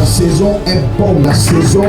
La saison est bonne. La saison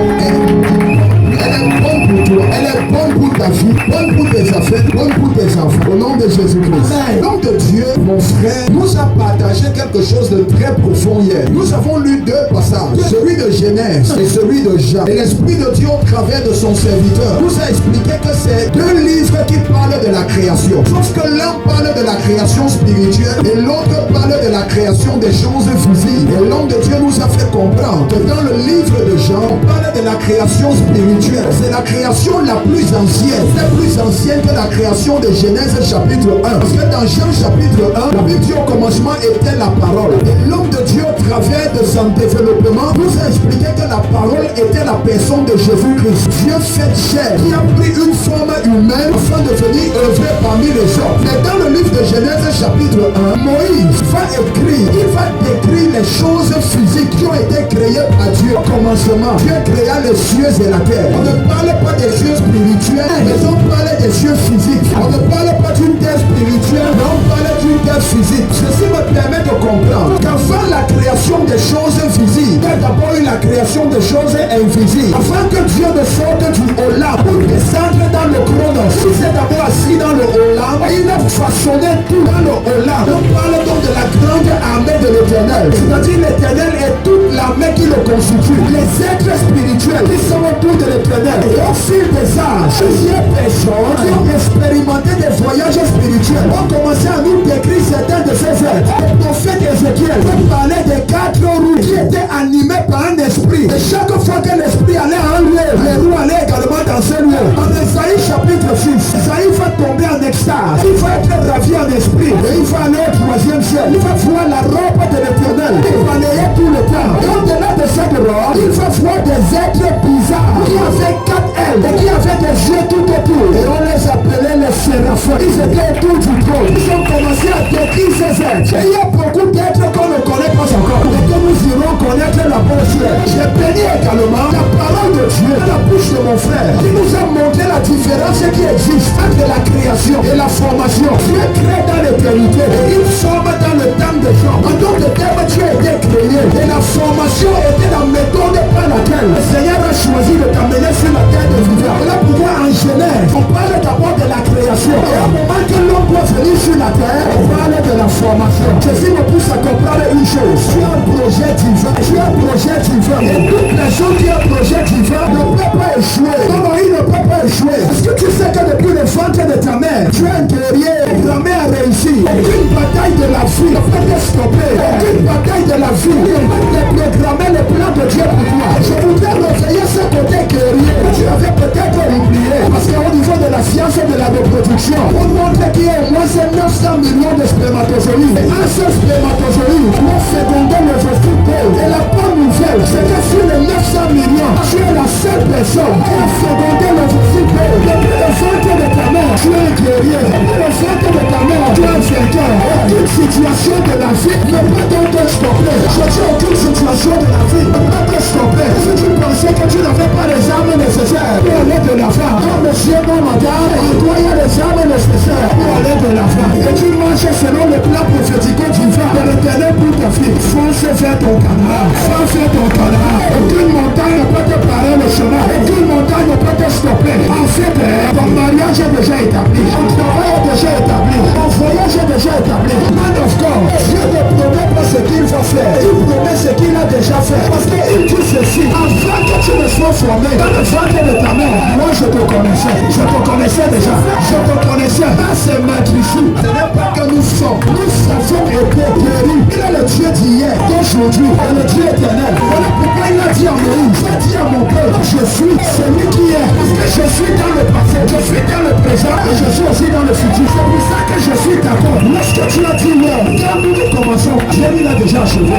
elle est bonne pour toi. Elle est bonne pour ta vie, bonne pour tes affaires, bonne pour tes enfants. Au nom de Jésus-Christ. L'homme de Dieu, mon frère, nous a partagé quelque chose de très profond hier. Nous avons lu deux passages, celui de Genèse et celui de Jean. Et l'Esprit de Dieu, au travers de son serviteur, nous a expliqué que c'est deux livres qui parlent de la création. Sauf que l'un parle de la création spirituelle et l'autre parle de la création des choses visibles. Et l'homme de Dieu nous a fait comprendre que dans le livre de Jean, on parle de la création spirituelle. C'est la création la plus ancienne. C'est plus ancienne que la création de Genèse chapitre 1. Parce que dans Jean chapitre 1, la Bible dit au commencement était la parole. Et l'homme de Dieu, au travers de son développement, nous a expliqué que la parole était la personne de Jésus-Christ. Dieu fait chair, qui a pris une forme humaine afin de venir œuvrer parmi les hommes. Mais dans le livre de Genèse chapitre 1, Moïse va écrire, il va décrire les choses physiques qui ont été créées par Dieu au commencement. Dieu créa les cieux et la terre. On ne parle pas des cieux spirituels, mais on parle des cieux physiques. On ne parle pas d'une terre spirituelle, mais on parle d'une terre physique. Ceci me permet de comprendre qu'avant la création des choses visibles, il y a d'abord eu la création des choses invisibles. Afin que Dieu ne sorte du Olam pour descendre dans le chronos, il s'est d'abord assis dans le Olam et il a façonné tout dans le Olam. On parle donc de la grande armée de l'Éternel, c'est-à-dire l'Éternel et toute l'armée qui le constitue. Les êtres spirituels qui sont autour de l'Éternel. Et au fil des âges, plusieurs personnes qui ont expérimenté des voyages spirituels ont commencé à nous décrire certains de ces êtres. Le prophète Ézéchiel parlait des 4 roues qui étaient animés par un esprit. Et chaque fois que l'esprit allait à un lieu, les roues allaient également dans ce lieu. En Esaïe chapitre 6, Esaïe va tomber en extase. Il va être ravi en esprit. Et il va aller au 3e ciel. Il va voir la robe de l'Éternel. Il va aller tout le temps. Et au-delà de cette robe, il va voir des êtres bizarres qui avaient 4 ailes et qui avaient des yeux tout autour. Et on les appelait les séraphins. Ils étaient autour du trône. Ils ont commencé à décrire ces êtres. Et il y a beaucoup d'êtres qu'on ne connaît pas encore. Et que nous irons connaître la bonne ciel. J'ai béni également la parole de Dieu dans la bouche de mon frère qui nous a montré la différence qui existe entre la création et la formation. Dieu crée dans l'éternité et il forme dans le temps des gens. En d'autres termes, Dieu a été créé et la formation était la méthode par laquelle le Seigneur a choisi de t'amener sur la terre de vivant. Voilà pourquoi en Genèse, on parle d'abord de la création. Et au moment que l'homme doit venir sur la terre, on parle de la formation. Ceci me pousse à comprendre une chose. Tu as un projet divin. Tu as un projet divin. Et toute personne qui a un projet divin ne peut pas échouer. Non, il ne peut pas échouer. Est-ce que tu sais que depuis le ventre de ta mère, tu es un guerrier. Ta mère a réussi. Aucune bataille de la vie ne peut te stopper. Aucune bataille de la vie ne peut te programmer le plan de Dieu pour toi. Je voudrais réveiller ce côté guerrier que tu avais peut-être oublié. Parce qu'au niveau de la science et de la reproduction, on montre qu'il y a au moins 900 millions de spermatozoïdes. Et un seul spermatozoïde doit féconder le vesicule. Et la bonne nouvelle, c'est que sur les 900 millions, tu es la seule personne qui a fécondé le vesicule. Depuis le ventre de ta mère, tu es un guerrier. Depuis le ventre de ta mère, tu es un vainqueur. Aucune situation de la vie ne peut donc te stopper. Je dis aucune situation de la vie ne peut te stopper. Si tu pensais que tu n'avais pas les armes nécessaires pour aller de l'avant, non monsieur, non madame, en toi il y a les armes nécessaires pour aller de l'avant. Et tu marches selon le plan prophétique divin de l'Éternel pour ta vie. Fonce vers ton canard. Fonce vers ton canard. Aucune montagne ne peut te parer le chemin. Aucune montagne ne peut te stopper. En fait, ton mariage est déjà établi. Ton travail est déjà établi. Ton voyage est déjà établi. Man of God, Dieu ne promet pas ce qu'il va faire. Il promet ce qu'il a déjà fait. Parce qu'il dit ceci. Avant que tu ne sois formé dans le ventre de ta mère, moi je te connaissais. Je te connaissais déjà. Je te connaissais. Là c'est matricule. Ce n'est pas que nous sommes. Nous avons été guéris. Il est le Dieu d'hier, d'aujourd'hui, et le Dieu éternel. Voilà pourquoi il a dit à Moïse, il a dit à mon peuple, je suis celui qui est. Parce que je suis dans le passé, je suis dans le présent, et je suis aussi dans le futur. C'est pour ça que je suis d'accord. Lorsque tu as dit non, quand nous commençons, Dieu il a déjà achevé.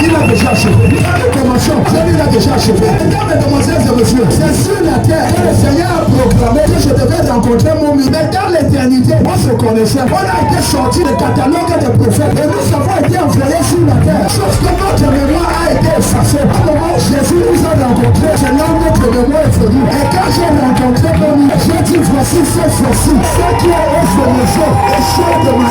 Il a déjà achevé. Quand nous commençons, Dieu il a déjà achevé. Mesdames, mesdemoiselles et messieurs, c'est sur la terre que le Seigneur a proclamé que je devais rencontrer mon milieu. Mais dans l'éternité, on se connaissait. On a été sorti du catalogue des prophètes et nous avons été envoyés sur la terre. Sauf que notre mémoire a été effacée. Au moment où Jésus nous a rencontrés, Seigneur, notre mémoire est venue. Et quand j'ai rencontré mon milieu, j'ai dit voici cette fois-ci, ce qui est de mes yeux et chaud de ma